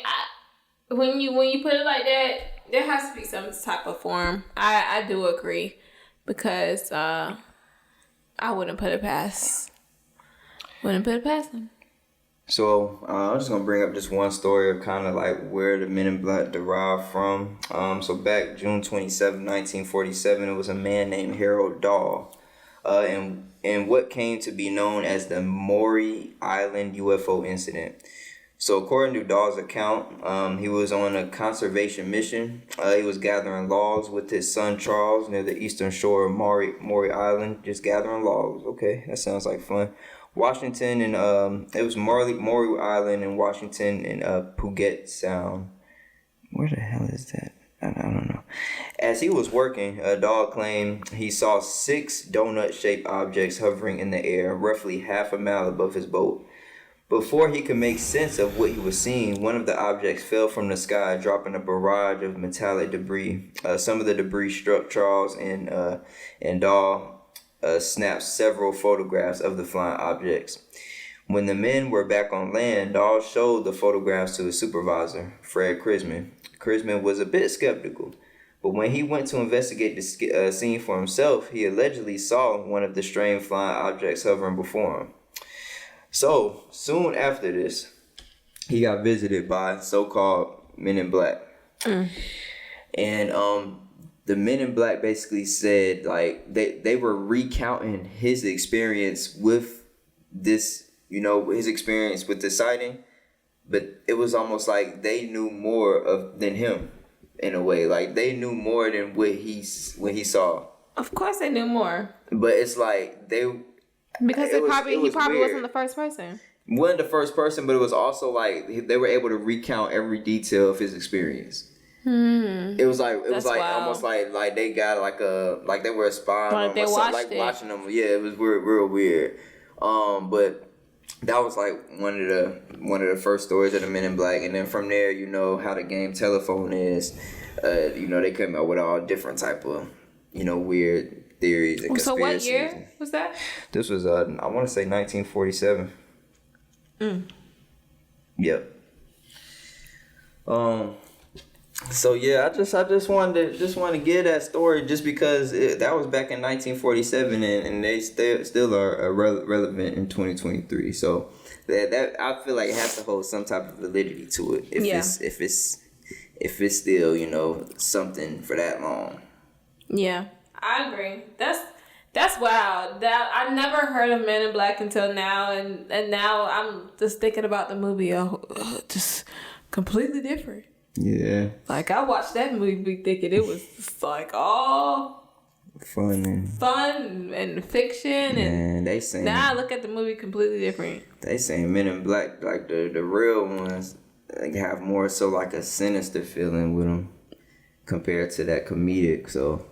when you put it like that, there has to be some type of form. I do agree because I wouldn't put it past them. So I'm just gonna bring up just one story of kind of like where the Men in Black derived from. So back June 27, 1947, it was a man named Harold Dahl, and what came to be known as the Maury Island UFO incident. So according to Dahl's account, he was on a conservation mission. He was gathering logs with his son Charles near the eastern shore of Maury Island, just gathering logs. Okay, that sounds like fun. Washington and it was Maury Island in Washington and Puget Sound. Where the hell is that? I don't know. As he was working, Dahl claimed he saw 6 donut-shaped objects hovering in the air, roughly half a mile above his boat. Before he could make sense of what he was seeing, one of the objects fell from the sky, dropping a barrage of metallic debris. Some of the debris struck Charles, and Dahl snapped several photographs of the flying objects. When the men were back on land, Dahl showed the photographs to his supervisor, Fred Crisman. Crisman was a bit skeptical, but when he went to investigate the scene for himself, he allegedly saw one of the strange flying objects hovering before him. So, soon after this, he got visited by so-called Men in Black. And the Men in Black basically said, like, they were recounting his experience with this, his experience with the sighting. But it was almost like they knew more than him, in a way. Like, they knew more than what he saw. Of course they knew more. But it's like, because he probably wasn't the first person. Wasn't the first person, but it was also like they were able to recount every detail of his experience. It was like almost like they got like they were a spy like they watching them. Yeah, it was real weird. But that was like one of the first stories of the Men in Black, and then from there, how the game Telephone is. They came out with all different type of weird theories and conspiracies. So what year was that? This was I want to say 1947. Yep. So yeah, I just wanted to give that story just because that was back in 1947 and they still are relevant in 2023. So that I feel like it has to hold some type of validity to it if it's still something for that long. Yeah. I agree. That's wild. That I never heard of Men in Black until now, and now I'm just thinking about the movie. Just completely different. Yeah. Like I watched that movie thinking it was just like all fun and fiction, and they saying now I look at the movie completely different. They saying Men in Black, like the real ones, they have more so like a sinister feeling with them. compared to that comedic. So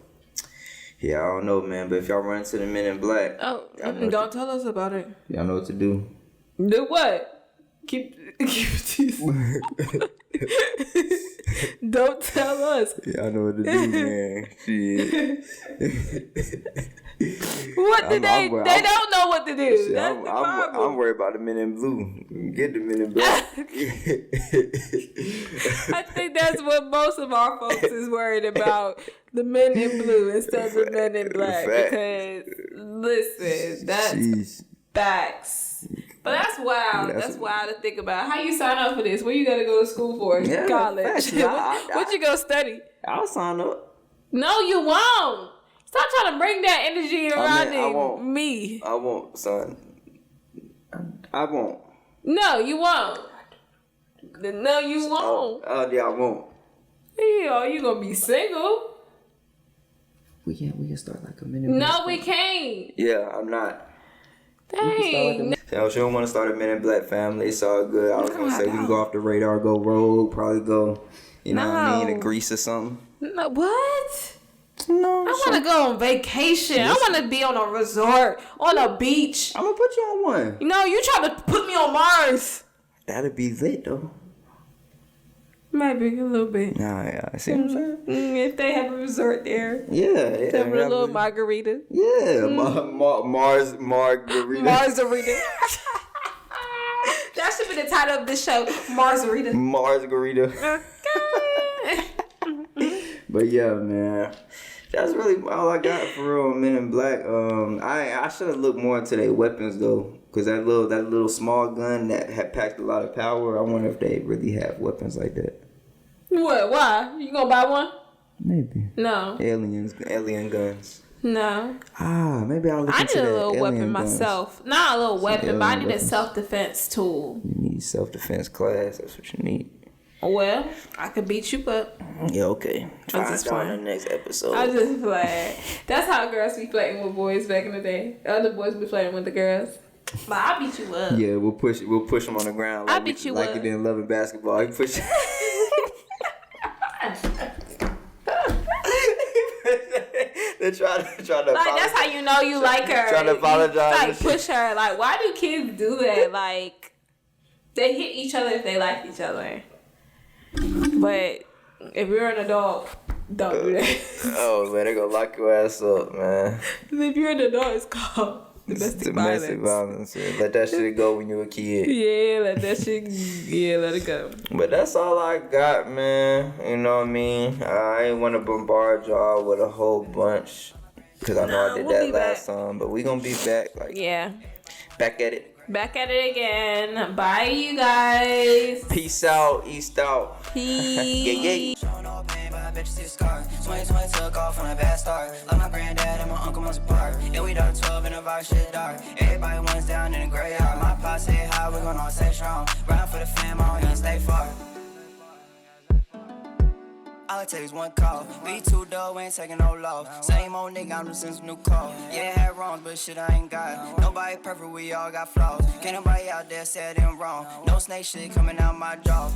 yeah, I don't know, man. But if y'all run into the Men in Black, don't tell us about it. Y'all know what to do. Do what? Keep teasing. Don't tell us. Y'all know what to do, man. Shit. What do they don't know what to do. Shit, I'm worried about the Men in Blue. Get the Men in Black. I think that's what most of our folks is worried about. The Men in Blue instead of the Men in Black. Because, listen, that's facts. But that's wild. That's wild to think about. How you sign up for this? Where you got to go to school for? Yeah, college. What you go study? I'll sign up. No, you won't. Stop trying to bring that energy around me. I won't, son. I won't. No, you won't. No, you won't. Oh, yeah, I won't. Yeah, you gonna be single? We can start like a minute. No, we can't. Yeah, I'm not. Dang. She don't want to start a Men in Black family. It's all good. I was gonna say we can go off the radar, go rogue, probably go, you know what I mean, to Greece or something. No, what? No, I want to go on vacation. I want to be on a resort, on a beach. I'm gonna put you on one. No, you trying to put me on Mars. That'd be lit though. Maybe a little bit. Nah, yeah, I see what I'm saying. If they have a resort there. Yeah. Have a little margarita. Yeah, Margarita. Marsgarita. That should be the title of this show, Marsgarita. Marsgarita. Okay. But yeah, man. That's really all I got for real, Men in Black. I should have looked more into their weapons though, cause that little small gun that had packed a lot of power. I wonder if they really have weapons like that. What? Why? You gonna buy one? Maybe. No. Alien guns. No. Maybe I'll look into that. I need a little weapon guns. myself. Not a little weapon, but I need a self-defense tool. You need self-defense class. That's what you need. Well, I could beat you up. Yeah, okay. Try just on the next episode. I just play. That's how girls be flirting with boys back in the day. Other boys be flirting with the girls. But I beat you up. Yeah, we'll push them on the ground. I beat you up. Like you didn't love in basketball. You push. They try to. Like that's how you know you like her. Trying to apologize. Like push her. Like why do kids do that? Like they hit each other if they like each other. But if you're an adult, don't do that. Oh man, they gonna lock your ass up, man. If you're an adult, it's called domestic violence. Yeah. Let that shit go when you a kid. Yeah, let it go. But that's all I got, man. You know what I mean? I ain't want to bombard y'all with a whole bunch because I know I did that last time. But we gonna be back, back at it. Back at it again. Bye, you guys. Peace out. East out. Peace. Yeah. Bitches see scar. 2020 took off on a bad start. Like my granddad and my uncle months apart. Yeah, we done 12 and the vibe shit dark. Everybody wants down in the graveyard. My pop say hi, we gon' all stay strong. Ride for the fam, I don't even stay far. All it takes one call. We too dull, we ain't taking no loss. Same old nigga, I'm just in some new call. Yeah, I had wrongs, but shit I ain't got. Nobody perfect, we all got flaws. Can't nobody out there say I didn't wrong. No snake shit coming out my jaw.